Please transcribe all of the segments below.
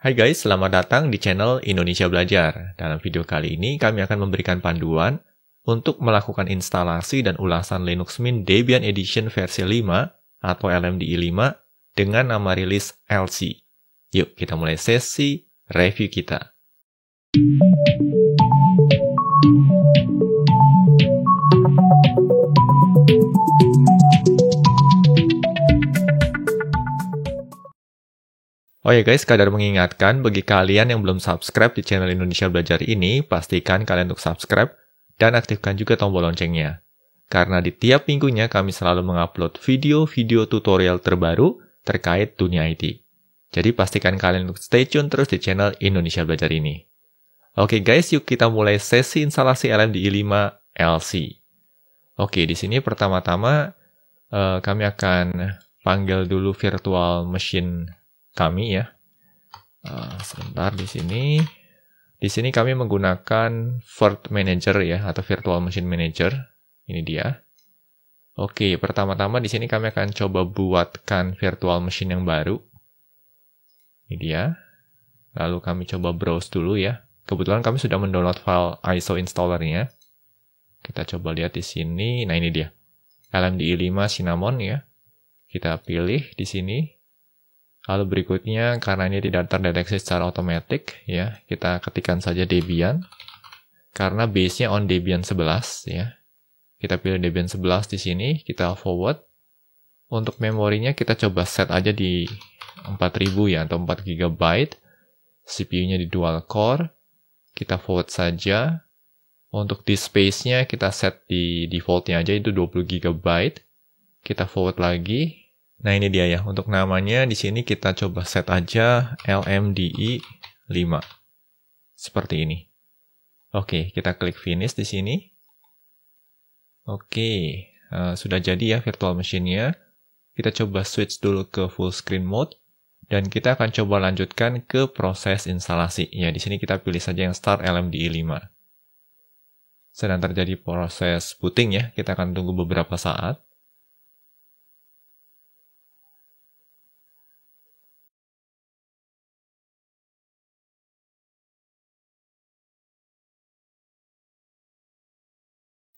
Hai guys, selamat datang di channel Indonesia Belajar. Dalam video kali ini kami akan memberikan panduan untuk melakukan instalasi dan ulasan Linux Mint Debian Edition versi 5 atau LMDI 5 dengan nama rilis LC. Yuk kita mulai sesi review kita. Oh ya guys, kadar mengingatkan bagi kalian yang belum subscribe di channel Indonesia Belajar ini, pastikan kalian untuk subscribe dan aktifkan juga tombol loncengnya. Karena di tiap minggunya kami selalu mengupload video-video tutorial terbaru terkait dunia IT. Jadi pastikan kalian untuk stay tune terus di channel Indonesia Belajar ini. Oke guys, yuk kita mulai sesi instalasi LMDI 5 LC. Oke, di sini pertama-tama kami akan panggil dulu virtual machine kami ya. Sebentar di sini. Di sini kami menggunakan Virt Manager ya atau Virtual Machine Manager. Ini dia. Oke, pertama-tama di sini kami akan coba buatkan virtual machine yang baru. Ini dia. Lalu kami coba browse dulu ya. Kebetulan kami sudah mendownload file ISO installernya. Kita coba lihat di sini. Nah, ini dia. LMDI 5 Cinnamon ya. Kita pilih di sini. Lalu berikutnya, karena ini tidak terdeteksi secara otomatis, ya, kita ketikkan saja Debian. Karena base-nya on Debian 11, ya. Kita pilih Debian 11 di sini, kita forward. Untuk memorinya kita coba set aja di 4000 ya, atau 4 GB. CPU-nya di dual core. Kita forward saja. Untuk disk space-nya kita set di default-nya aja, itu 20 GB. Kita forward lagi. Nah, ini dia ya. Untuk namanya di sini kita coba set aja LMDI 5. Seperti ini. Oke, kita klik finish di sini. Oke, sudah jadi ya virtual machine-nya. Kita coba switch dulu ke full screen mode dan kita akan coba lanjutkan ke proses instalasi. Ya, di sini kita pilih saja yang start LMDI 5. Sedang terjadi proses booting ya. Kita akan tunggu beberapa saat.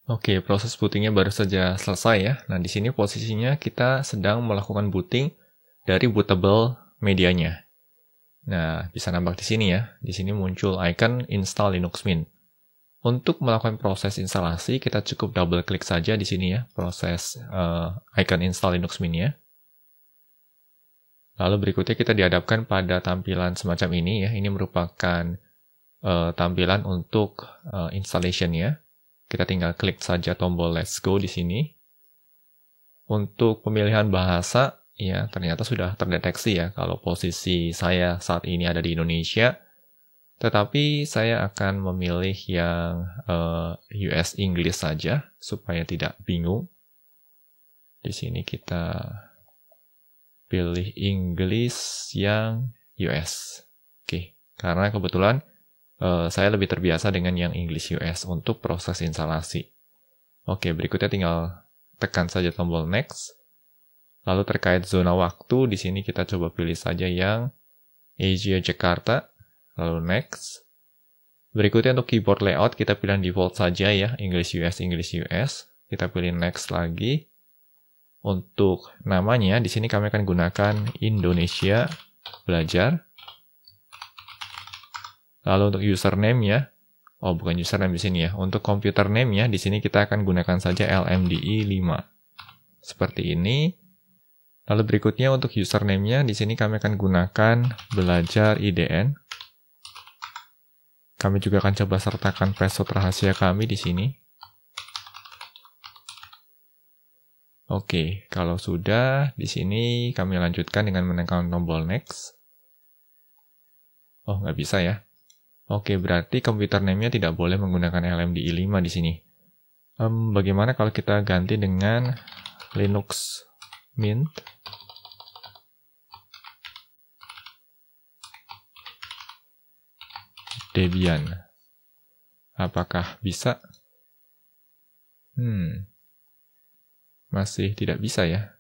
Oke, proses bootingnya baru saja selesai ya. Nah, di sini posisinya kita sedang melakukan booting dari bootable medianya. Nah, bisa nampak di sini ya. Di sini muncul icon install Linux Mint. Untuk melakukan proses instalasi, kita cukup double klik saja di sini ya, proses icon install Linux Mint ya. Lalu berikutnya kita dihadapkan pada tampilan semacam ini ya. Ini merupakan tampilan untuk installation ya. Kita tinggal klik saja tombol Let's Go di sini. Untuk pemilihan bahasa, ya ternyata sudah terdeteksi ya kalau posisi saya saat ini ada di Indonesia. Tetapi saya akan memilih yang US English saja supaya tidak bingung. Di sini kita pilih English yang US. Oke, karena kebetulan saya lebih terbiasa dengan yang English US untuk proses instalasi. Oke, berikutnya tinggal tekan saja tombol Next. Lalu terkait zona waktu, di sini kita coba pilih saja yang Asia Jakarta. Lalu Next. Berikutnya untuk keyboard layout, kita pilih default saja ya, English US, English US. Kita pilih Next lagi. Untuk namanya, di sini kami akan gunakan Indonesia Belajar. Lalu untuk username ya, bukan username di sini ya. Untuk computer name ya, di sini kita akan gunakan saja LMDI 5. Seperti ini. Lalu berikutnya untuk username-nya, di sini kami akan gunakan belajar IDN. Kami juga akan coba sertakan password rahasia kami di sini. Oke, kalau sudah, di sini kami lanjutkan dengan menekan tombol Next. Oh, nggak bisa ya. Oke, berarti computer name-nya tidak boleh menggunakan LMDI 5 di sini. Bagaimana kalau kita ganti dengan Linux Mint? Debian. Apakah bisa? Masih tidak bisa ya.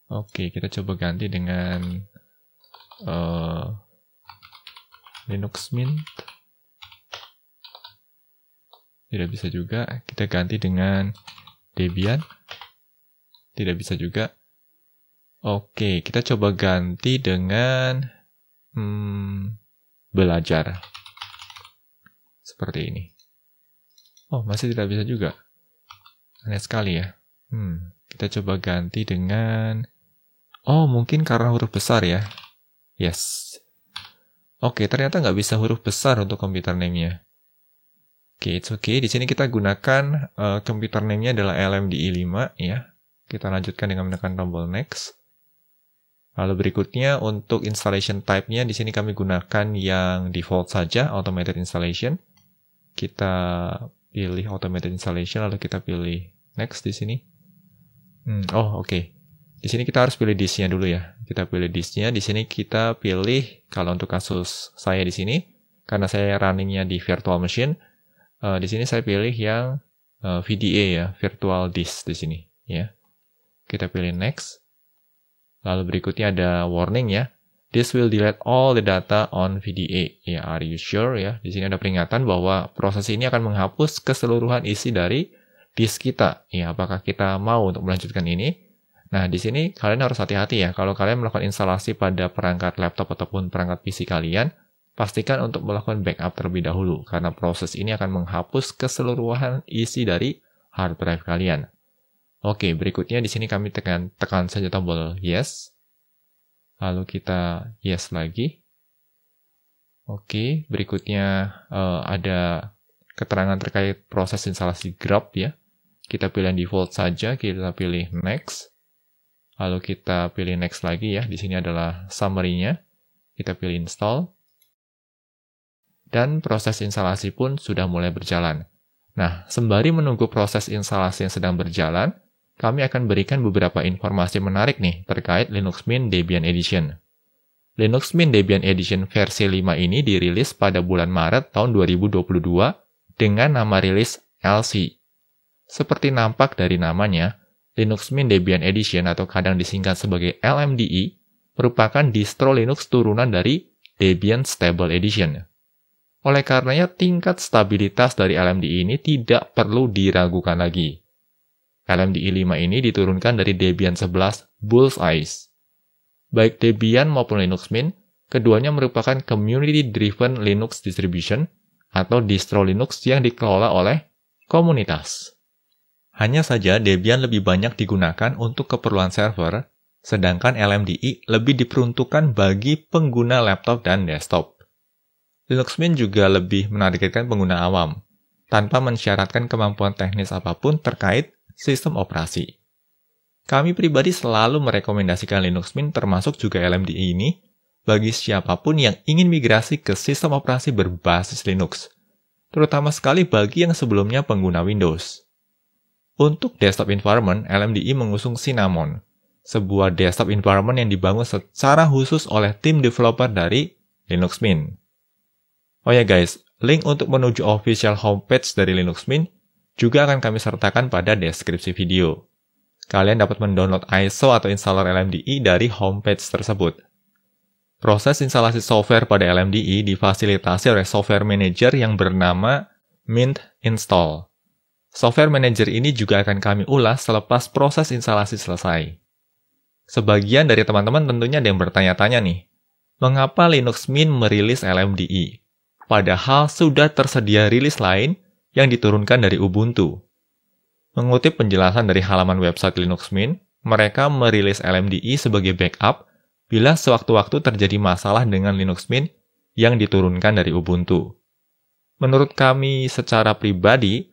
Oke, kita coba ganti dengan Linux Mint. Tidak bisa juga. Kita ganti dengan Debian. Tidak bisa juga. Oke, kita coba ganti dengan belajar. Seperti ini. Oh, masih tidak bisa juga. Aneh sekali ya. Kita coba ganti dengan... Oh, mungkin karena huruf besar ya. Yes. Oke, ternyata nggak bisa huruf besar untuk computer name-nya. Oke, it's okay. Di sini kita gunakan computer name-nya adalah LMDI 5 ya. Kita lanjutkan dengan menekan tombol next. Lalu berikutnya untuk installation type-nya di sini kami gunakan yang default saja, automated installation. Kita pilih automated installation lalu kita pilih next di sini. Oke. Di sini kita harus pilih disk-nya dulu ya. Kita pilih disk-nya. Di sini kita pilih kalau untuk kasus saya di sini karena saya running-nya di virtual machine. Di sini saya pilih yang VDA ya, virtual disk di sini ya. Kita pilih next. Lalu berikutnya ada warning ya. This will delete all the data on VDA. Ya, are you sure ya? Di sini ada peringatan bahwa proses ini akan menghapus keseluruhan isi dari disk kita. Ya, apakah kita mau untuk melanjutkan ini? Nah, di sini kalian harus hati-hati ya. Kalau kalian melakukan instalasi pada perangkat laptop ataupun perangkat PC kalian, pastikan untuk melakukan backup terlebih dahulu, karena proses ini akan menghapus keseluruhan isi dari hard drive kalian. Oke, berikutnya di sini kami tekan saja tombol yes. Lalu kita yes lagi. Oke, berikutnya ada keterangan terkait proses instalasi grub ya. Kita pilih yang default saja, kita pilih next. Lalu kita pilih next lagi ya. Di sini adalah summary-nya. Kita pilih install. Dan proses instalasi pun sudah mulai berjalan. Nah, sembari menunggu proses instalasi yang sedang berjalan, kami akan berikan beberapa informasi menarik nih terkait Linux Mint Debian Edition. Linux Mint Debian Edition versi 5 ini dirilis pada bulan Maret tahun 2022 dengan nama rilis LC. Seperti nampak dari namanya, Linux Mint Debian Edition atau kadang disingkat sebagai LMDE merupakan distro Linux turunan dari Debian Stable Edition. Oleh karenanya, tingkat stabilitas dari LMDE ini tidak perlu diragukan lagi. LMDE 5 ini diturunkan dari Debian 11 Bullseye. Baik Debian maupun Linux Mint, keduanya merupakan community-driven Linux distribution atau distro Linux yang dikelola oleh komunitas. Hanya saja Debian lebih banyak digunakan untuk keperluan server, sedangkan LMDE lebih diperuntukkan bagi pengguna laptop dan desktop. Linux Mint juga lebih menargetkan pengguna awam, tanpa mensyaratkan kemampuan teknis apapun terkait sistem operasi. Kami pribadi selalu merekomendasikan Linux Mint termasuk juga LMDE ini bagi siapapun yang ingin migrasi ke sistem operasi berbasis Linux, terutama sekali bagi yang sebelumnya pengguna Windows. Untuk desktop environment, LMDE mengusung Cinnamon, sebuah desktop environment yang dibangun secara khusus oleh tim developer dari Linux Mint. Oh ya guys, link untuk menuju official homepage dari Linux Mint juga akan kami sertakan pada deskripsi video. Kalian dapat mendownload ISO atau installer LMDE dari homepage tersebut. Proses instalasi software pada LMDE difasilitasi oleh software manager yang bernama Mint Install. Software manager ini juga akan kami ulas selepas proses instalasi selesai. Sebagian dari teman-teman tentunya ada yang bertanya-tanya nih, mengapa Linux Mint merilis LMDE? Padahal sudah tersedia rilis lain yang diturunkan dari Ubuntu. Mengutip penjelasan dari halaman website Linux Mint, mereka merilis LMDE sebagai backup bila sewaktu-waktu terjadi masalah dengan Linux Mint yang diturunkan dari Ubuntu. Menurut kami secara pribadi,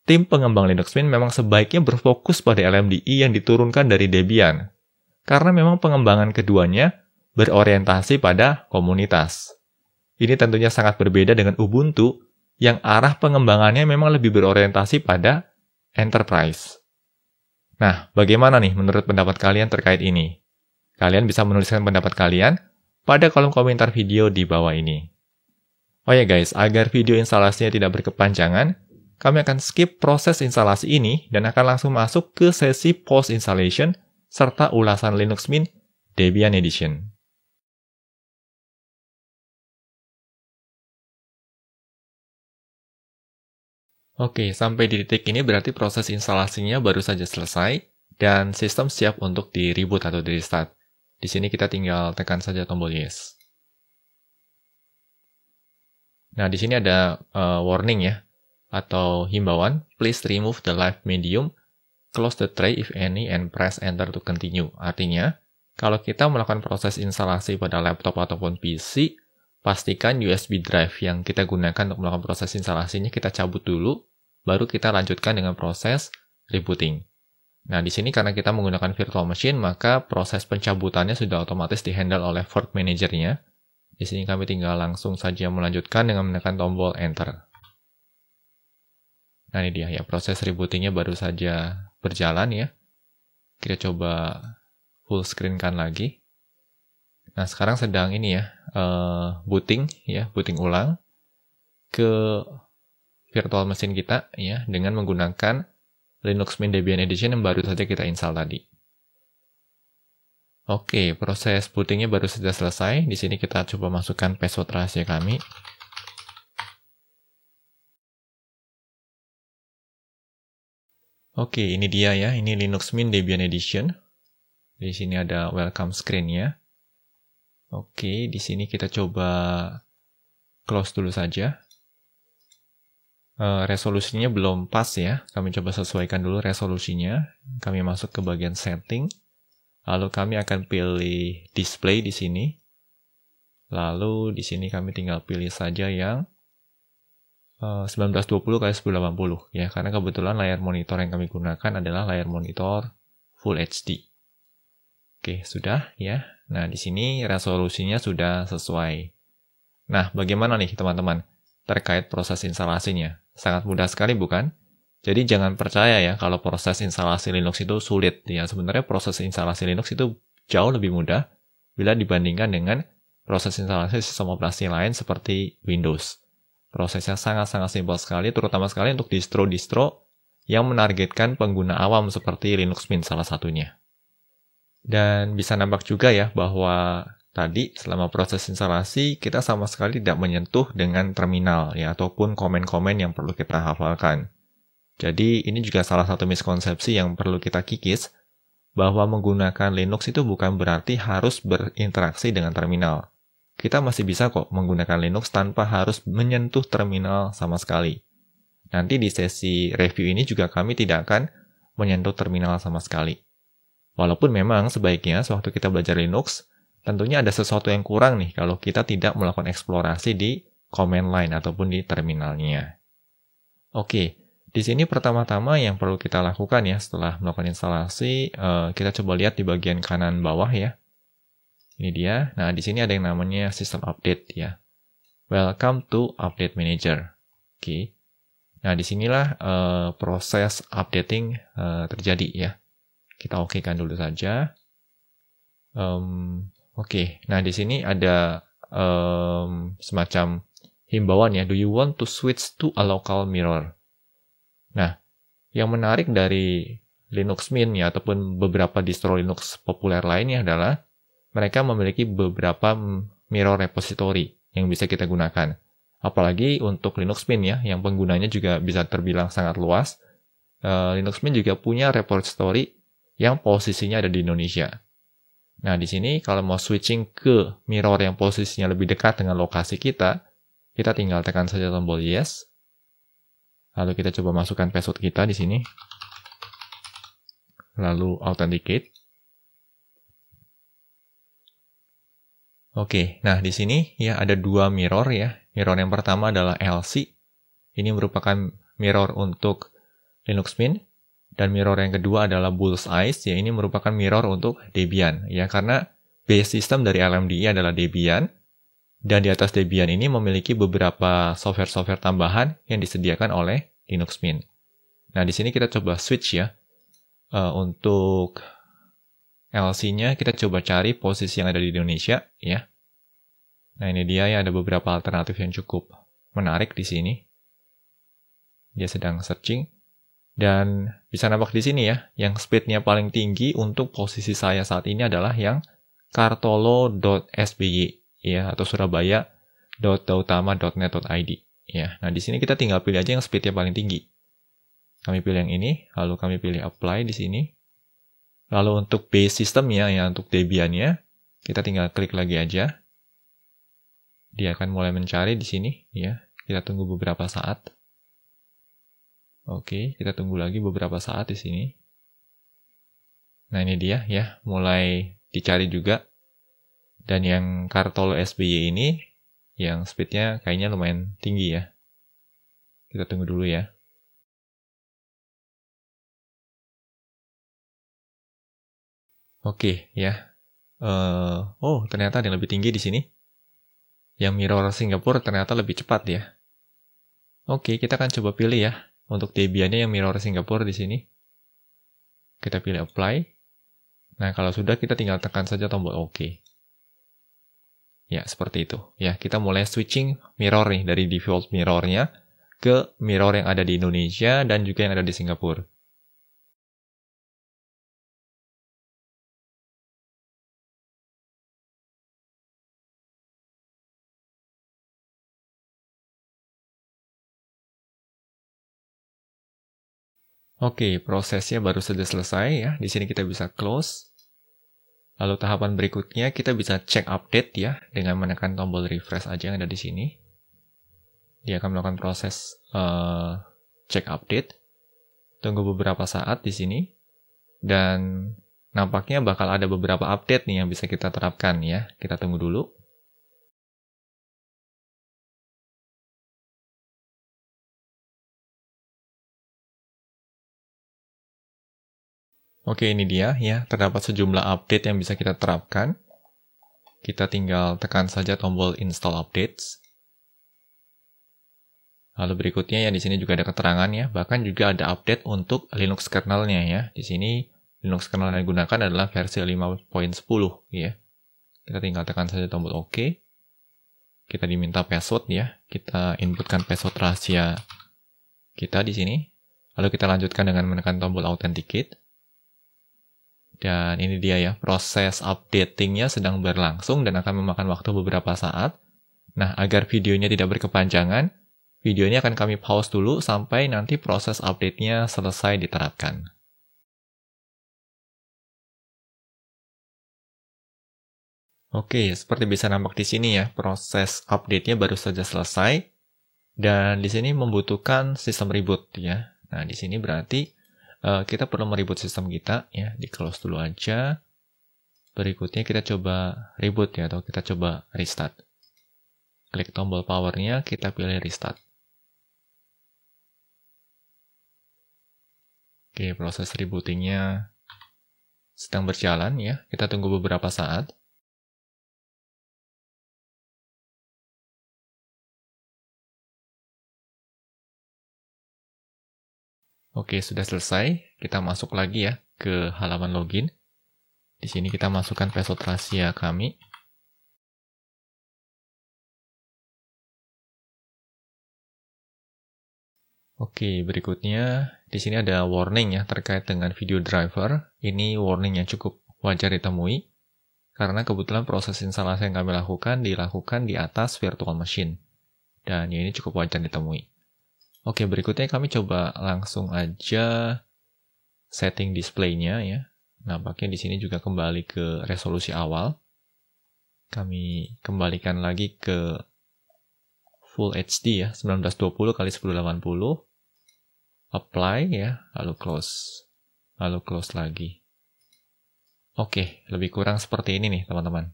tim pengembang Linux Mint memang sebaiknya berfokus pada LMDE yang diturunkan dari Debian, karena memang pengembangan keduanya berorientasi pada komunitas. Ini tentunya sangat berbeda dengan Ubuntu, yang arah pengembangannya memang lebih berorientasi pada enterprise. Nah, bagaimana nih menurut pendapat kalian terkait ini? Kalian bisa menuliskan pendapat kalian pada kolom komentar video di bawah ini. Oh ya guys, agar video instalasinya tidak berkepanjangan, kami akan skip proses instalasi ini dan akan langsung masuk ke sesi post installation serta ulasan Linux Mint Debian Edition. Oke, sampai di titik ini berarti proses instalasinya baru saja selesai dan sistem siap untuk di-reboot atau di-restart. Di sini kita tinggal tekan saja tombol yes. Nah, di sini ada warning ya, atau himbauan, please remove the live medium, close the tray if any, and press enter to continue. Artinya, kalau kita melakukan proses instalasi pada laptop ataupun PC, pastikan USB drive yang kita gunakan untuk melakukan proses instalasinya kita cabut dulu, baru kita lanjutkan dengan proses rebooting. Nah, di sini karena kita menggunakan virtual machine, maka proses pencabutannya sudah otomatis dihandle oleh Work Manager-nya. Di sini kami tinggal langsung saja melanjutkan dengan menekan tombol enter. Nah, ini dia ya, proses rebootingnya baru saja berjalan ya. Kita coba full screen kan lagi. Nah, sekarang sedang ini ya, booting ulang ke virtual machine kita ya dengan menggunakan Linux Mint Debian Edition yang baru saja kita install tadi. Oke, proses bootingnya baru saja selesai. Di sini kita coba masukkan password rahasia kami. Oke, ini dia ya, ini Linux Mint Debian Edition. Di sini ada welcome screen-nya. Oke, di sini kita coba close dulu saja. Resolusinya belum pas ya, kami coba sesuaikan dulu resolusinya. Kami masuk ke bagian setting, lalu kami akan pilih display di sini. Lalu di sini kami tinggal pilih saja yang 1920x1080 ya, karena kebetulan layar monitor yang kami gunakan adalah layar monitor Full HD. Oke, sudah ya. Nah, di sini resolusinya sudah sesuai. Nah, bagaimana nih teman-teman terkait proses instalasinya? Sangat mudah sekali bukan? Jadi jangan percaya ya kalau proses instalasi Linux itu sulit ya. Sebenarnya proses instalasi Linux itu jauh lebih mudah bila dibandingkan dengan proses instalasi sistem operasi lain seperti Windows. Prosesnya sangat-sangat simpel sekali, terutama sekali untuk distro-distro yang menargetkan pengguna awam seperti Linux Mint salah satunya. Dan bisa nampak juga ya bahwa tadi selama proses instalasi kita sama sekali tidak menyentuh dengan terminal ya ataupun komen-komen yang perlu kita hafalkan. Jadi ini juga salah satu miskonsepsi yang perlu kita kikis bahwa menggunakan Linux itu bukan berarti harus berinteraksi dengan terminal. Kita masih bisa kok menggunakan Linux tanpa harus menyentuh terminal sama sekali. Nanti di sesi review ini juga kami tidak akan menyentuh terminal sama sekali. Walaupun memang sebaiknya sewaktu kita belajar Linux, tentunya ada sesuatu yang kurang nih kalau kita tidak melakukan eksplorasi di command line ataupun di terminalnya. Oke, di sini pertama-tama yang perlu kita lakukan ya setelah melakukan instalasi, kita coba lihat di bagian kanan bawah ya. Ini dia. Nah, di sini ada yang namanya System Update ya. Welcome to Update Manager. Oke. Nah, disinilah proses updating terjadi ya. Kita okekan dulu saja. Oke, nah di sini ada semacam himbauan ya. Do you want to switch to a local mirror? Nah, yang menarik dari Linux Mint ya ataupun beberapa distro Linux populer lainnya adalah mereka memiliki beberapa mirror repository yang bisa kita gunakan. Apalagi untuk Linux Mint ya, yang penggunanya juga bisa terbilang sangat luas. Linux Mint juga punya repository yang posisinya ada di Indonesia. Nah, di sini kalau mau switching ke mirror yang posisinya lebih dekat dengan lokasi kita tinggal tekan saja tombol yes. Lalu kita coba masukkan password kita di sini. Lalu authenticate. Oke, nah di sini ya ada dua mirror ya. Mirror yang pertama adalah LC. Ini merupakan mirror untuk Linux Mint. Dan mirror yang kedua adalah Bullseyes, ya ini merupakan mirror untuk Debian. Ya, karena base system dari LMDE adalah Debian, dan di atas Debian ini memiliki beberapa software-software tambahan yang disediakan oleh Linux Mint. Nah, di sini kita coba switch ya. Untuk LC-nya kita coba cari posisi yang ada di Indonesia, ya. Nah, ini dia ya, ada beberapa alternatif yang cukup menarik di sini. Dia sedang searching. Dan bisa nampak di sini ya, yang speed-nya paling tinggi untuk posisi saya saat ini adalah yang kartolo.sby ya atau surabaya.dautama.net.id. Ya, nah di sini kita tinggal pilih aja yang speednya paling tinggi. Kami pilih yang ini, lalu kami pilih apply di sini. Lalu untuk base systemnya, ya untuk Debian-nya, kita tinggal klik lagi aja. Dia akan mulai mencari di sini, ya. Kita tunggu beberapa saat. Oke, kita tunggu lagi beberapa saat di sini. Nah ini dia, ya, mulai dicari juga. Dan yang Kartolo SBY ini, yang speednya kayaknya lumayan tinggi ya. Kita tunggu dulu ya. Oke, ya. Oh, ternyata ada yang lebih tinggi di sini. Yang Mirror Singapura ternyata lebih cepat ya. Oke, kita akan coba pilih ya. Untuk Debian-nya yang Mirror Singapura di sini. Kita pilih Apply. Nah, kalau sudah kita tinggal tekan saja tombol OK. Ya, seperti itu. Ya, kita mulai switching mirror nih dari default mirror-nya ke mirror yang ada di Indonesia dan juga yang ada di Singapura. Oke, prosesnya baru saja selesai ya. Di sini kita bisa close. Lalu tahapan berikutnya kita bisa cek update ya dengan menekan tombol refresh aja yang ada di sini. Dia akan melakukan proses cek update. Tunggu beberapa saat di sini. Dan nampaknya bakal ada beberapa update nih yang bisa kita terapkan ya. Kita tunggu dulu. Oke, ini dia ya. Terdapat sejumlah update yang bisa kita terapkan. Kita tinggal tekan saja tombol install updates. Lalu berikutnya ya di sini juga ada keterangan ya. Bahkan juga ada update untuk Linux kernelnya ya. Di sini Linux kernel yang digunakan adalah versi 5.10 ya. Kita tinggal tekan saja tombol OK. Kita diminta password ya. Kita inputkan password rahasia kita di sini. Lalu kita lanjutkan dengan menekan tombol authenticate. Dan ini dia ya, proses updatingnya sedang berlangsung dan akan memakan waktu beberapa saat. Nah, agar videonya tidak berkepanjangan, videonya akan kami pause dulu sampai nanti proses update-nya selesai diterapkan. Oke, seperti bisa nampak di sini ya, proses update-nya baru saja selesai. Dan di sini membutuhkan sistem reboot ya. Nah, di sini berarti kita perlu mereboot sistem kita ya, di close dulu aja. Berikutnya kita coba reboot ya, atau kita coba restart. Klik tombol powernya, kita pilih restart. Oke, proses rebootingnya sedang berjalan ya. Kita tunggu beberapa saat. Oke, sudah selesai. Kita masuk lagi ya ke halaman login. Di sini kita masukkan password rahasia kami. Oke, berikutnya di sini ada warning ya terkait dengan video driver. Ini warning yang cukup wajar ditemui karena kebetulan proses instalasi yang kami lakukan dilakukan di atas virtual machine. Dan ini cukup wajar ditemui. Oke, berikutnya kami coba langsung aja setting display-nya ya. Nampaknya di sini juga kembali ke resolusi awal. Kami kembalikan lagi ke Full HD ya, 1920 x 1080. Apply ya, lalu close. Lalu close lagi. Oke, lebih kurang seperti ini nih, teman-teman.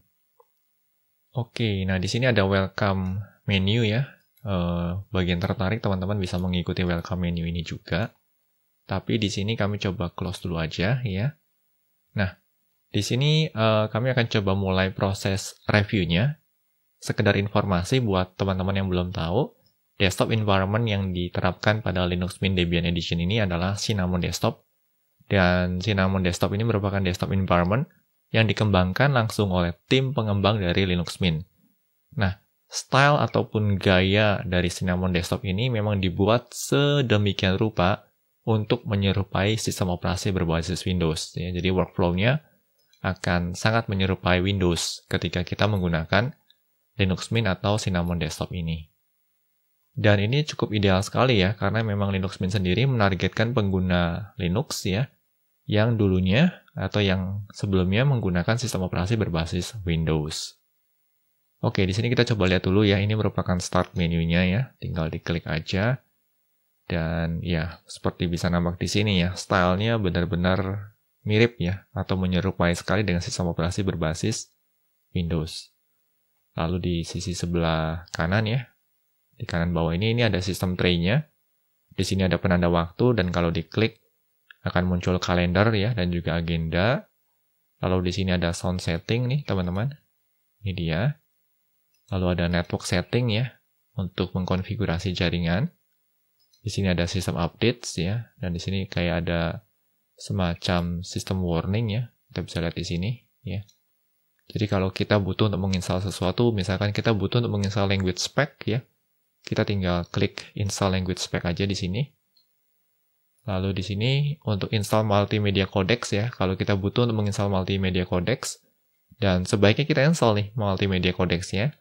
Oke, nah di sini ada welcome menu ya. Bagian tertarik teman-teman bisa mengikuti welcome menu ini juga. Tapi di sini kami coba close dulu aja ya. Nah, di sini kami akan coba mulai proses reviewnya. Sekedar informasi buat teman-teman yang belum tahu, desktop environment yang diterapkan pada Linux Mint Debian Edition ini adalah Cinnamon Desktop. Dan Cinnamon Desktop ini merupakan desktop environment yang dikembangkan langsung oleh tim pengembang dari Linux Mint. Nah, style ataupun gaya dari Cinnamon Desktop ini memang dibuat sedemikian rupa untuk menyerupai sistem operasi berbasis Windows. Ya, jadi workflow-nya akan sangat menyerupai Windows ketika kita menggunakan Linux Mint atau Cinnamon Desktop ini. Dan ini cukup ideal sekali ya, karena memang Linux Mint sendiri menargetkan pengguna Linux ya, yang dulunya atau yang sebelumnya menggunakan sistem operasi berbasis Windows. Oke, di sini kita coba lihat dulu ya, ini merupakan start menunya ya, tinggal diklik aja. Dan ya, seperti bisa nampak di sini ya, stylenya benar-benar mirip ya, atau menyerupai sekali dengan sistem operasi berbasis Windows. Lalu di sisi sebelah kanan ya, di kanan bawah ini ada sistem tray-nya. Di sini ada penanda waktu dan kalau diklik akan muncul kalender ya dan juga agenda. Lalu di sini ada sound setting nih teman-teman. Ini dia. Lalu ada network setting ya untuk mengkonfigurasi jaringan. Di sini ada sistem updates ya dan di sini kayak ada semacam sistem warning ya. Kita bisa lihat di sini ya. Jadi kalau kita butuh untuk menginstal sesuatu, misalkan kita butuh untuk menginstal language spec ya. Kita tinggal klik install language spec aja di sini. Lalu di sini untuk install multimedia codecs ya. Kalau kita butuh untuk menginstal multimedia codecs dan sebaiknya kita install nih multimedia codecs ya.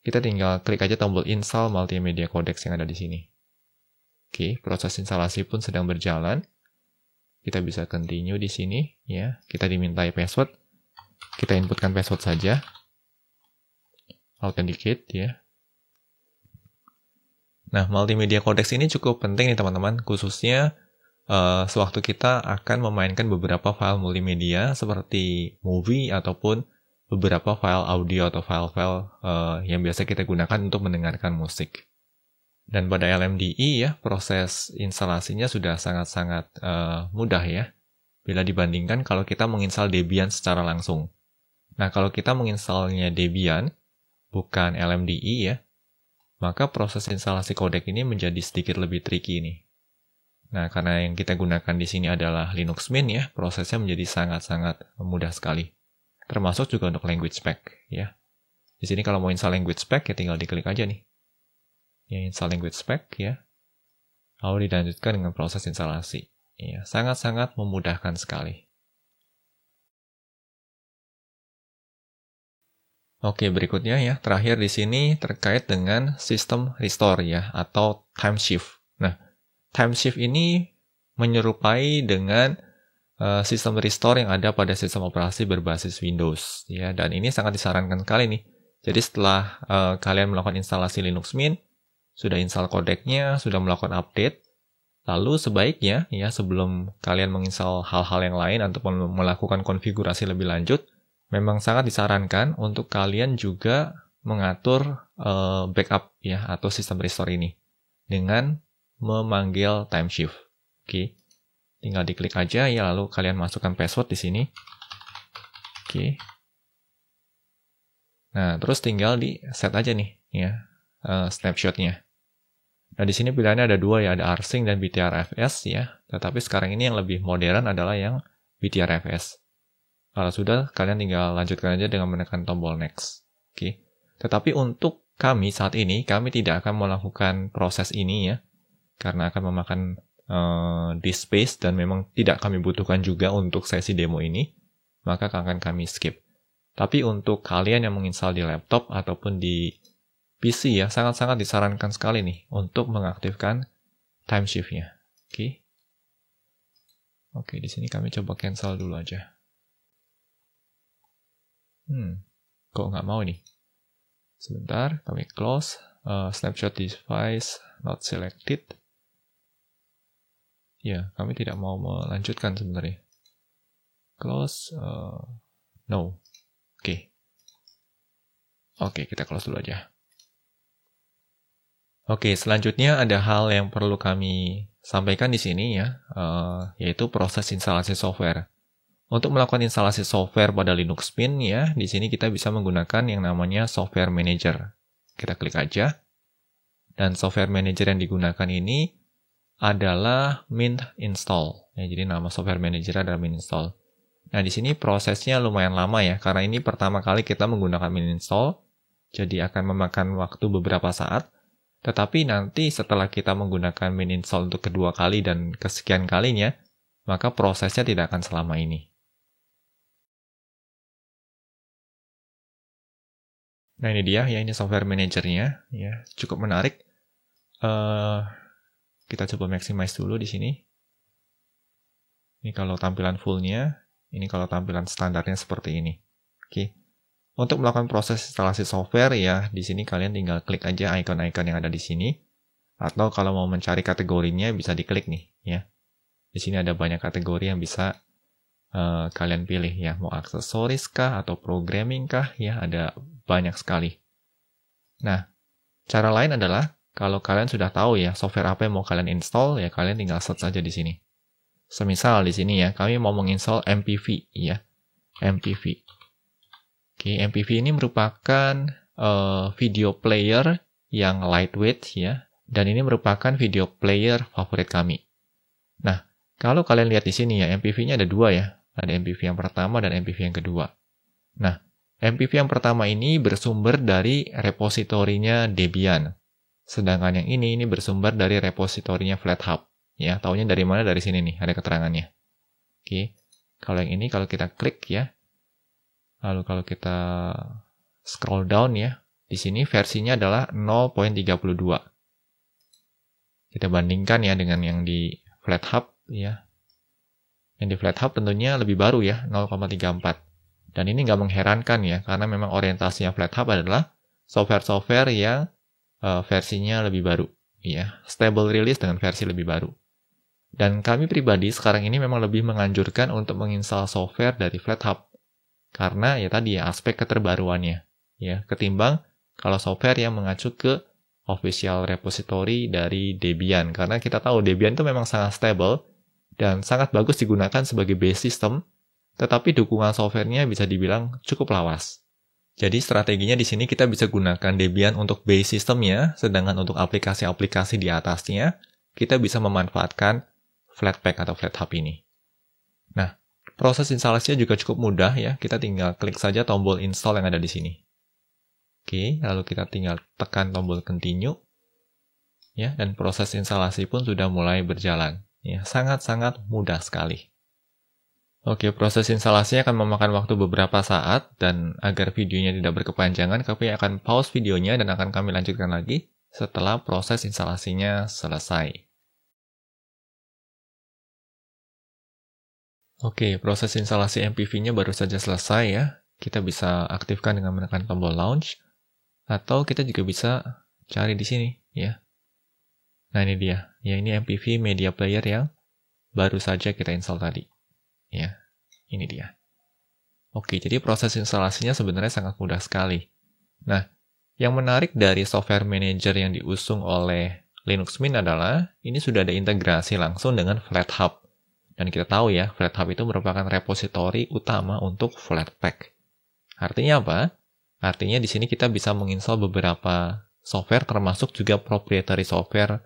Kita tinggal klik aja tombol install multimedia codecs yang ada di sini. Oke, proses instalasi pun sedang berjalan. Kita bisa continue di sini ya. Kita dimintai password. Kita inputkan password saja. Authenticate ya. Nah, multimedia codecs ini cukup penting nih teman-teman, khususnya sewaktu kita akan memainkan beberapa file multimedia seperti movie ataupun beberapa file audio atau file-file yang biasa kita gunakan untuk mendengarkan musik. Dan pada LMDI ya, proses instalasinya sudah sangat-sangat mudah ya, bila dibandingkan kalau kita menginstal Debian secara langsung. Nah, kalau kita menginstalnya Debian, bukan LMDI ya, maka proses instalasi kodek ini menjadi sedikit lebih tricky nih. Nah, karena yang kita gunakan di sini adalah Linux Mint ya, prosesnya menjadi sangat-sangat mudah sekali. Termasuk juga untuk language spec ya. Di sini kalau mau install language spec ya tinggal diklik aja nih. Ya, install language spec ya. Lalu dilanjutkan dengan proses instalasi. Ya, sangat-sangat memudahkan sekali. Oke, berikutnya ya, terakhir di sini terkait dengan sistem restore ya, atau time shift. Nah, time shift ini menyerupai dengan sistem restore yang ada pada sistem operasi berbasis Windows ya, dan ini sangat disarankan sekali nih. Jadi setelah kalian melakukan instalasi Linux Mint, sudah install kodeknya, sudah melakukan update, lalu sebaiknya ya sebelum kalian menginstal hal-hal yang lain ataupun melakukan konfigurasi lebih lanjut, memang sangat disarankan untuk kalian juga mengatur backup ya atau sistem restore ini dengan memanggil time shift. Oke. Tinggal diklik aja ya lalu kalian masukkan password di sini. Oke. Nah, terus tinggal di set aja nih ya snapshot-nya. Nah, di sini pilihannya ada dua ya, ada rsync dan BTRFS ya. Tetapi sekarang ini yang lebih modern adalah yang BTRFS. Kalau sudah, kalian tinggal lanjutkan aja dengan menekan tombol next. Oke. Tetapi untuk kami saat ini, kami tidak akan melakukan proses ini ya. Karena akan memakan disk space dan memang tidak kami butuhkan juga untuk sesi demo ini. Maka akan kami skip. Tapi untuk kalian yang menginstal di laptop ataupun di PC ya, sangat-sangat disarankan sekali nih untuk mengaktifkan time shift-nya. Oke. Oke, di sini kami coba cancel dulu aja. Kok nggak mau nih? Sebentar, kami close. Snapshot device not selected. Ya, kami tidak mau melanjutkan sebenarnya. Close. No. Oke. Oke, kita close dulu aja. Oke, selanjutnya ada hal yang perlu kami sampaikan di sini ya, yaitu proses instalasi software. Untuk melakukan instalasi software pada Linux Mint ya, di sini kita bisa menggunakan yang namanya Software Manager. Kita klik aja. Dan Software Manager yang digunakan ini adalah Mint Install. Ya, jadi nama Software Manager adalah Mint Install. Nah, di sini prosesnya lumayan lama ya, karena ini pertama kali kita menggunakan Mint Install, jadi akan memakan waktu beberapa saat. Tetapi nanti setelah kita menggunakan Mint Install untuk kedua kali dan kesekian kalinya, maka prosesnya tidak akan selama ini. Nah, ini dia ya, ini software manajernya ya, cukup menarik. kita coba maximize dulu di sini. Ini kalau tampilan fullnya, ini kalau tampilan standarnya seperti ini. Oke. Untuk melakukan proses instalasi software ya, di sini kalian tinggal klik aja icon-icon yang ada di sini. Atau kalau mau mencari kategorinya bisa diklik nih ya. Di sini ada banyak kategori yang bisa kalian pilih ya, mau aksesoris kah atau programming kah ya, ada banyak sekali. Nah, cara lain adalah kalau kalian sudah tahu ya software apa yang mau kalian install ya, kalian tinggal search aja di sini. Semisal di sini ya, kami mau menginstall MPV ya, MPV. Oke, MPV ini merupakan video player yang lightweight ya, dan ini merupakan video player favorit kami. Nah, kalau kalian lihat di sini ya, MPV-nya ada dua ya, ada MPV yang pertama dan MPV yang kedua. Nah, MPV yang pertama ini bersumber dari repositorinya Debian, sedangkan yang ini bersumber dari repositorinya FlatHub. Ya, taunya dari mana? Dari sini nih, ada keterangannya. Oke, kalau yang ini kalau kita klik ya. Lalu kalau kita scroll down ya, di sini versinya adalah 0.32. Kita bandingkan ya dengan yang di FlatHub ya. Yang di FlatHub tentunya lebih baru ya, 0.34. Dan ini nggak mengherankan ya, karena memang orientasinya FlatHub adalah software-software yang versinya lebih baru. Ya, stable release dengan versi lebih baru. Dan kami pribadi sekarang ini memang lebih menganjurkan untuk menginstal software dari FlatHub. Karena ya tadi ya aspek keterbaruannya ya, ketimbang kalau software yang mengacu ke official repository dari Debian, karena kita tahu Debian itu memang sangat stable dan sangat bagus digunakan sebagai base system, tetapi dukungan softwarenya bisa dibilang cukup lawas. Jadi strateginya di sini kita bisa gunakan Debian untuk base systemnya, sedangkan untuk aplikasi-aplikasi di atasnya kita bisa memanfaatkan Flatpak atau FlatHub ini. Nah, proses instalasinya juga cukup mudah ya, kita tinggal klik saja tombol install yang ada di sini. Oke, lalu kita tinggal tekan tombol continue, ya, dan proses instalasi pun sudah mulai berjalan. Ya, sangat-sangat mudah sekali. Oke, proses instalasinya akan memakan waktu beberapa saat, dan agar videonya tidak berkepanjangan, kami akan pause videonya dan akan kami lanjutkan lagi setelah proses instalasinya selesai. Oke, proses instalasi MPV-nya baru saja selesai ya. Kita bisa aktifkan dengan menekan tombol launch, atau kita juga bisa cari di sini ya. Nah ini dia, ya ini MPV media player yang baru saja kita install tadi. Ya, ini dia. Oke, jadi proses instalasinya sebenarnya sangat mudah sekali. Nah, yang menarik dari software manager yang diusung oleh Linux Mint adalah ini sudah ada integrasi langsung dengan FlatHub. Dan kita tahu ya, FlatHub itu merupakan repositori utama untuk Flatpak. Artinya apa? Artinya di sini kita bisa menginstal beberapa software, termasuk juga proprietary software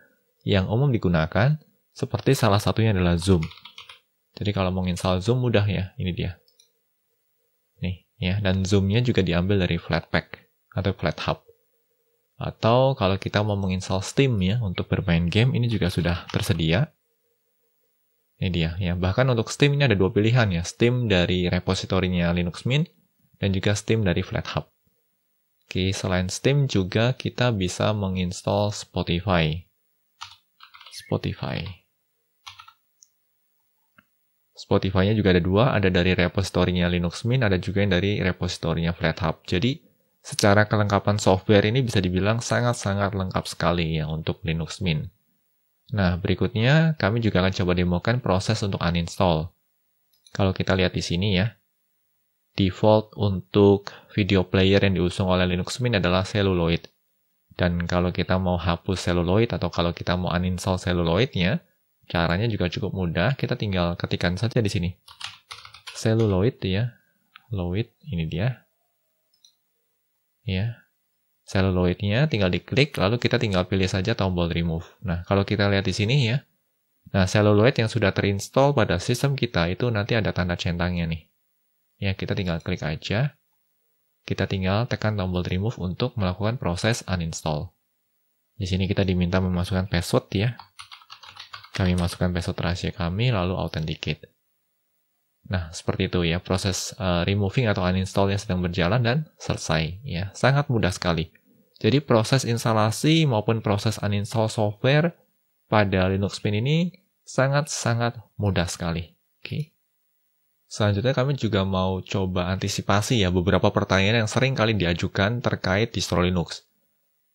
yang umum digunakan, seperti salah satunya adalah Zoom. Jadi kalau menginstal Zoom mudah ya, ini dia. Nih, ya, dan Zoom-nya juga diambil dari Flatpak atau FlatHub. Atau kalau kita mau menginstal Steam ya, untuk bermain game, ini juga sudah tersedia. Ini dia ya, bahkan untuk Steam ini ada dua pilihan ya, Steam dari repositorinya Linux Mint dan juga Steam dari FlatHub. Oke, selain Steam juga kita bisa menginstal Spotify. Spotify-nya juga ada dua, ada dari repositorinya Linux Mint, ada juga yang dari repositorinya FlatHub. Jadi secara kelengkapan software ini bisa dibilang sangat-sangat lengkap sekali ya untuk Linux Mint. Nah, berikutnya kami juga akan coba demokan proses untuk uninstall. Kalau kita lihat di sini ya, default untuk video player yang diusung oleh Linux Mint adalah Celluloid. Dan kalau kita mau hapus Celluloid atau kalau kita mau uninstall Celluloid-nya, caranya juga cukup mudah. Kita tinggal ketikkan saja di sini. Celluloid ya, Loid, ini dia. Ya. Celluloid-nya tinggal diklik, lalu kita tinggal pilih saja tombol remove. Nah, kalau kita lihat di sini ya, nah Celluloid yang sudah terinstall pada sistem kita itu nanti ada tanda centangnya nih. Ya, kita tinggal klik aja. Kita tinggal tekan tombol remove untuk melakukan proses uninstall. Di sini kita diminta memasukkan password ya. Kami masukkan password rahasia kami, lalu authenticate. Nah, seperti itu ya, proses removing atau uninstall yang sedang berjalan dan selesai. Ya, sangat mudah sekali. Jadi proses instalasi maupun proses uninstall software pada Linux Mint ini sangat-sangat mudah sekali. Oke. Selanjutnya kami juga mau coba antisipasi ya beberapa pertanyaan yang sering kali diajukan terkait distro Linux.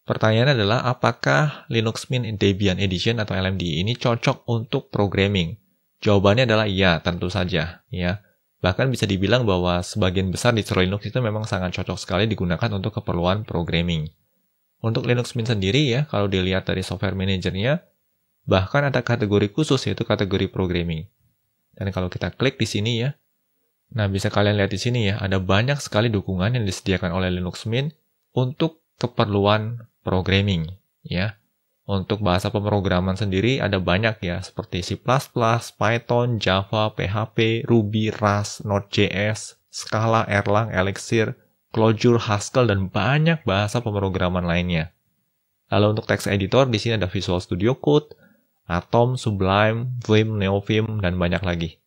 Pertanyaannya adalah apakah Linux Mint Debian Edition atau LMDE ini cocok untuk programming? Jawabannya adalah iya, tentu saja ya. Bahkan bisa dibilang bahwa sebagian besar distro Linux itu memang sangat cocok sekali digunakan untuk keperluan programming. Untuk Linux Mint sendiri ya, kalau dilihat dari software manajernya, bahkan ada kategori khusus yaitu kategori programming. Dan kalau kita klik di sini ya, nah bisa kalian lihat di sini ya, ada banyak sekali dukungan yang disediakan oleh Linux Mint untuk keperluan programming ya. Untuk bahasa pemrograman sendiri ada banyak ya, seperti C++, Python, Java, PHP, Ruby, Rust, Node.js, Scala, Erlang, Elixir, Clojure, Haskell, dan banyak bahasa pemrograman lainnya. Lalu untuk text editor, di sini ada Visual Studio Code, Atom, Sublime, Vim, NeoVim, dan banyak lagi.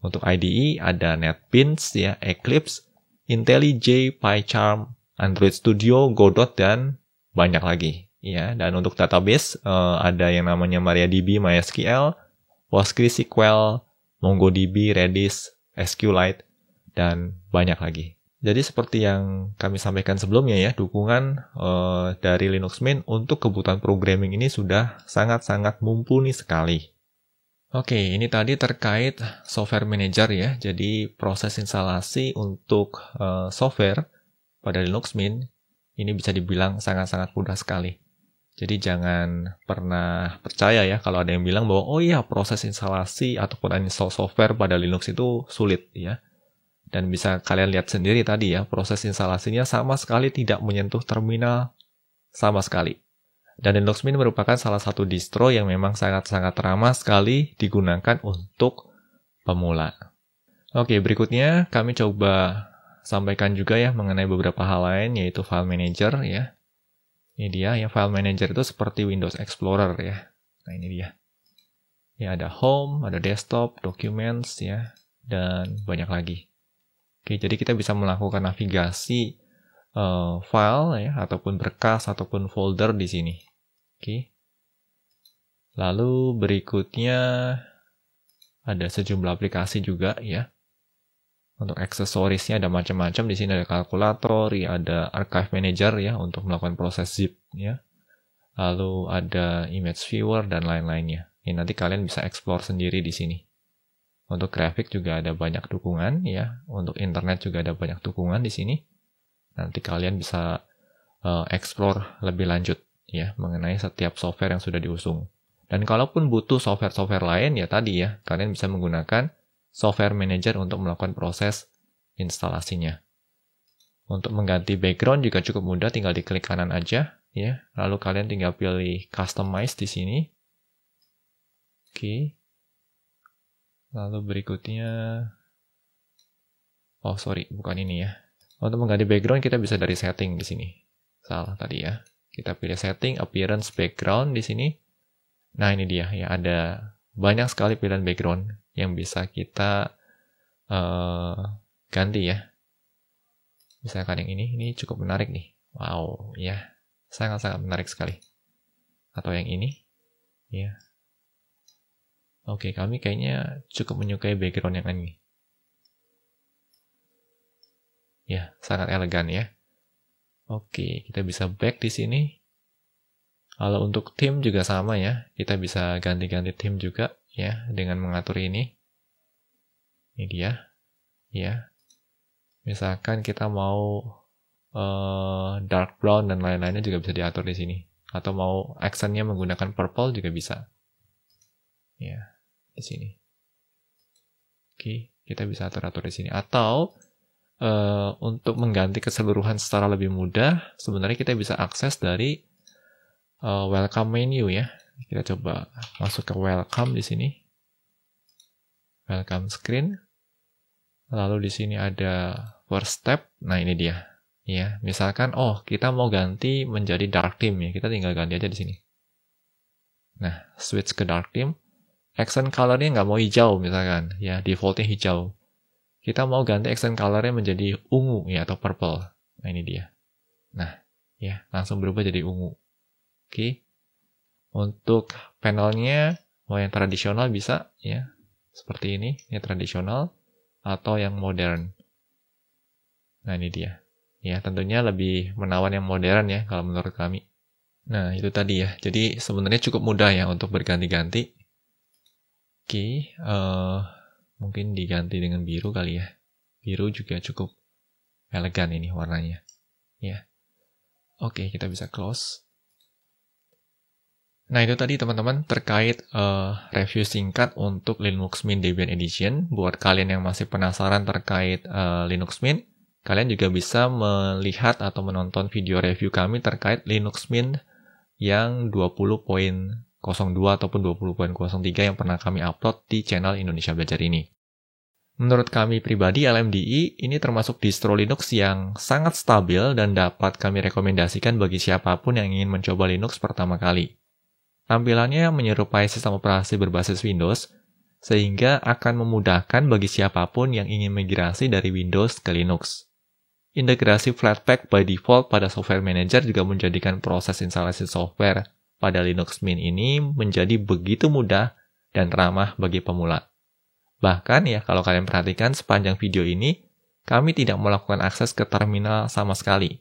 Untuk IDE ada NetBeans, ya, Eclipse, IntelliJ, PyCharm, Android Studio, Godot, dan banyak lagi. Ya, dan untuk database ada yang namanya MariaDB, MySQL, PostgreSQL, MongoDB, Redis, SQLite, dan banyak lagi. Jadi seperti yang kami sampaikan sebelumnya ya, dukungan dari Linux Mint untuk kebutuhan programming ini sudah sangat-sangat mumpuni sekali. Oke, ini tadi terkait software manager ya. Jadi proses instalasi untuk software pada Linux Mint ini bisa dibilang sangat-sangat mudah sekali. Jadi jangan pernah percaya ya kalau ada yang bilang bahwa oh iya proses instalasi ataupun uninstall software pada Linux itu sulit ya. Dan bisa kalian lihat sendiri tadi ya, proses instalasinya sama sekali tidak menyentuh terminal sama sekali. Dan Linux Mint merupakan salah satu distro yang memang sangat-sangat ramah sekali digunakan untuk pemula. Oke, berikutnya kami coba sampaikan juga ya mengenai beberapa hal lain, yaitu file manager ya. Ini dia, ya file manager itu seperti Windows Explorer ya. Nah ini dia. Ya ada home, ada desktop, documents ya, dan banyak lagi. Oke, jadi kita bisa melakukan navigasi file ya, ataupun berkas, ataupun folder di sini. Oke. Lalu berikutnya ada sejumlah aplikasi juga ya. Untuk aksesoriesnya ada macam-macam. Di sini ada kalkulator, ya, ada archive manager ya untuk melakukan proses zip ya. Lalu ada image viewer dan lain-lainnya. Ini nanti kalian bisa explore sendiri di sini. Untuk grafik juga ada banyak dukungan ya. Untuk internet juga ada banyak dukungan di sini. Nanti kalian bisa explore lebih lanjut ya mengenai setiap software yang sudah diusung. Dan kalaupun butuh software-software lain ya tadi ya, kalian bisa menggunakan software manager untuk melakukan proses instalasinya. Untuk mengganti background juga cukup mudah, tinggal diklik kanan aja ya. Lalu kalian tinggal pilih customize di sini. Oke. Lalu berikutnya, oh sorry, bukan ini ya. Untuk mengganti background kita bisa dari setting di sini. Salah tadi ya. Kita pilih setting, appearance, background di sini. Nah ini dia ya, ada banyak sekali pilihan background yang bisa kita ganti ya. Misalkan yang ini cukup menarik nih. Wow, ya, sangat-sangat menarik sekali. Atau yang ini, ya. Oke, kami kayaknya cukup menyukai background yang ini. Ya, sangat elegan ya. Oke, kita bisa back di sini. Kalau untuk theme juga sama ya. Kita bisa ganti-ganti theme juga ya dengan mengatur ini. Ini dia. Ya. Misalkan kita mau dark brown dan lain-lainnya juga bisa diatur di sini. Atau mau accentnya menggunakan purple juga bisa. Ya, di sini. Oke, kita bisa atur-atur di sini. Atau untuk mengganti keseluruhan secara lebih mudah, sebenarnya kita bisa akses dari welcome menu ya. Kita coba masuk ke welcome di sini. Welcome screen. Lalu di sini ada first step. Nah, ini dia. Ya, misalkan kita mau ganti menjadi dark theme ya. Kita tinggal ganti aja di sini. Nah, switch ke dark theme. Accent color-nya nggak mau hijau misalkan, ya defaultnya hijau. Kita mau ganti accent color-nya menjadi ungu ya atau purple. Nah ini dia. Nah Ya, langsung berubah jadi ungu. Oke. Untuk panelnya mau yang tradisional bisa ya. Seperti ini tradisional atau yang modern. Nah, ini dia. Ya, tentunya lebih menawan yang modern ya kalau menurut kami. Nah, itu tadi ya. Jadi sebenarnya cukup mudah ya untuk berganti-ganti. Oke, mungkin diganti dengan biru kali ya. Biru juga cukup elegan ini warnanya. Ya. Oke, kita bisa close. Nah, itu tadi teman-teman terkait review singkat untuk Linux Mint Debian Edition. Buat kalian yang masih penasaran terkait Linux Mint, kalian juga bisa melihat atau menonton video review kami terkait Linux Mint yang 20.02 ataupun 20.03 yang pernah kami upload di channel Indonesia Belajar ini. Menurut kami pribadi, LMDE ini termasuk distro Linux yang sangat stabil dan dapat kami rekomendasikan bagi siapapun yang ingin mencoba Linux pertama kali. Tampilannya menyerupai sistem operasi berbasis Windows, sehingga akan memudahkan bagi siapapun yang ingin migrasi dari Windows ke Linux. Integrasi Flatpak by default pada Software Manager juga menjadikan proses instalasi software pada Linux Mint ini menjadi begitu mudah dan ramah bagi pemula. Bahkan ya, kalau kalian perhatikan sepanjang video ini, kami tidak melakukan akses ke terminal sama sekali.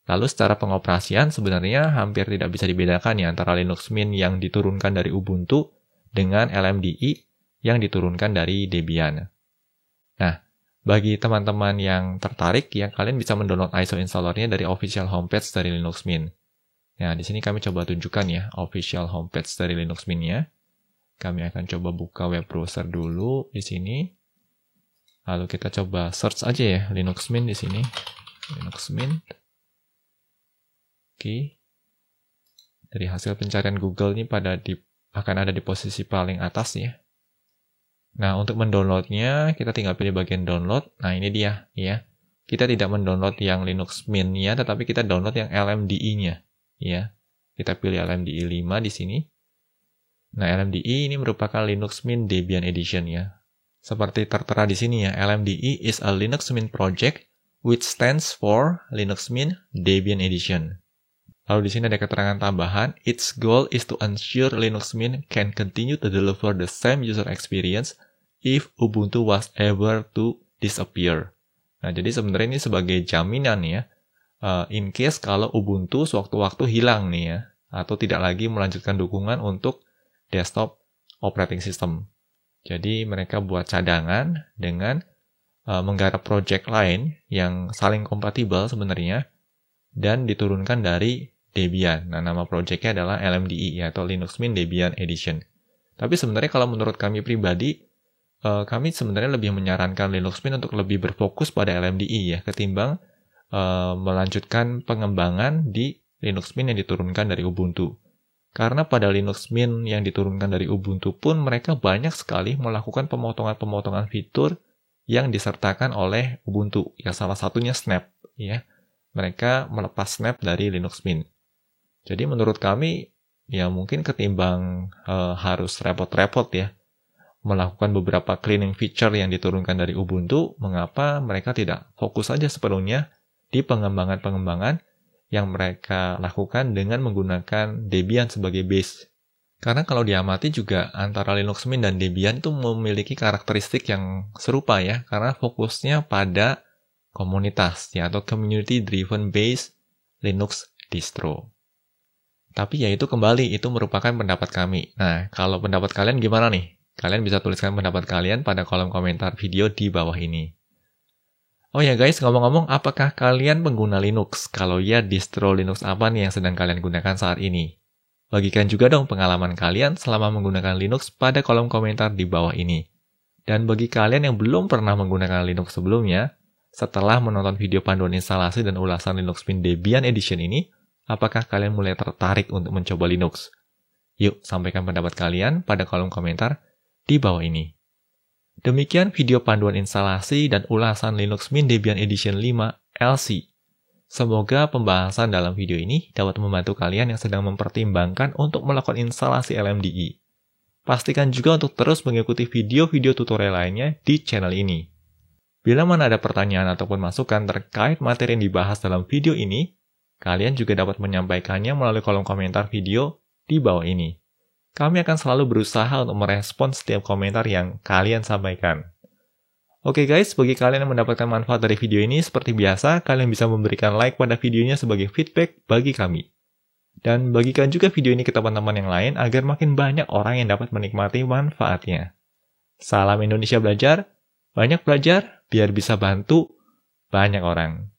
Lalu secara pengoperasian sebenarnya hampir tidak bisa dibedakan ya antara Linux Mint yang diturunkan dari Ubuntu dengan LMDE yang diturunkan dari Debian. Nah, bagi teman-teman yang tertarik ya, kalian bisa mendownload ISO installernya dari official homepage dari Linux Mint. Nah, di sini kami coba tunjukkan ya official homepage dari Linux Mint-nya. Kami akan coba buka web browser dulu di sini. Lalu kita coba search aja ya Linux Mint di sini. Linux Mint. Oke. Dari hasil pencarian Google ini akan ada di posisi paling atas ya. Nah, untuk mendownloadnya, kita tinggal pilih bagian download. Nah, ini dia ya. Kita tidak mendownload yang Linux Mint-nya, tetapi kita download yang LMDE-nya ya. Kita pilih LMDE 5 di sini. Nah, LMDE ini merupakan Linux Mint Debian Edition ya. Seperti tertera di sini ya, LMDE is a Linux Mint project which stands for Linux Mint Debian Edition. Lalu di sini ada keterangan tambahan, its goal is to ensure Linux Mint can continue to deliver the same user experience if Ubuntu was ever to disappear. Nah, jadi sebenarnya ini sebagai jaminan ya, in case kalau Ubuntu sewaktu-waktu hilang nih ya, atau tidak lagi melanjutkan dukungan untuk desktop operating system. Jadi mereka buat cadangan dengan menggarap project lain yang saling kompatibel sebenarnya, dan diturunkan dari Debian. Nah, nama projectnya adalah LMDE atau Linux Mint Debian Edition. Tapi sebenarnya kalau menurut kami pribadi, kami sebenarnya lebih menyarankan Linux Mint untuk lebih berfokus pada LMDE ya, ketimbang melanjutkan pengembangan di Linux Mint yang diturunkan dari Ubuntu. Karena pada Linux Mint yang diturunkan dari Ubuntu pun mereka banyak sekali melakukan pemotongan-pemotongan fitur yang disertakan oleh Ubuntu. Ya, salah satunya Snap ya. Mereka melepas Snap dari Linux Mint. Jadi menurut kami, ya mungkin ketimbang harus repot-repot ya, melakukan beberapa cleaning feature yang diturunkan dari Ubuntu, mengapa mereka tidak fokus saja sepenuhnya di pengembangan-pengembangan yang mereka lakukan dengan menggunakan Debian sebagai base. Karena kalau diamati juga antara Linux Mint dan Debian itu memiliki karakteristik yang serupa ya, karena fokusnya pada komunitas ya, atau community driven based Linux distro. Tapi ya itu kembali, itu merupakan pendapat kami. Nah, kalau pendapat kalian gimana nih? Kalian bisa tuliskan pendapat kalian pada kolom komentar video di bawah ini. Oh ya guys, ngomong-ngomong, apakah kalian pengguna Linux? Kalau ya, distro Linux apa nih yang sedang kalian gunakan saat ini? Bagikan juga dong pengalaman kalian selama menggunakan Linux pada kolom komentar di bawah ini. Dan bagi kalian yang belum pernah menggunakan Linux sebelumnya, setelah menonton video panduan instalasi dan ulasan Linux Mint Debian Edition ini, apakah kalian mulai tertarik untuk mencoba Linux? Yuk, sampaikan pendapat kalian pada kolom komentar di bawah ini. Demikian video panduan instalasi dan ulasan Linux Mint Debian Edition 5 LC. Semoga pembahasan dalam video ini dapat membantu kalian yang sedang mempertimbangkan untuk melakukan instalasi LMDE. Pastikan juga untuk terus mengikuti video-video tutorial lainnya di channel ini. Bila mana ada pertanyaan ataupun masukan terkait materi yang dibahas dalam video ini, Kalian juga dapat menyampaikannya melalui kolom komentar video di bawah ini. Kami akan selalu berusaha untuk merespon setiap komentar yang kalian sampaikan. Oke guys, bagi kalian yang mendapatkan manfaat dari video ini, seperti biasa, kalian bisa memberikan like pada videonya sebagai feedback bagi kami. Dan bagikan juga video ini ke teman-teman yang lain agar makin banyak orang yang dapat menikmati manfaatnya. Salam Indonesia Belajar, banyak belajar biar bisa bantu banyak orang.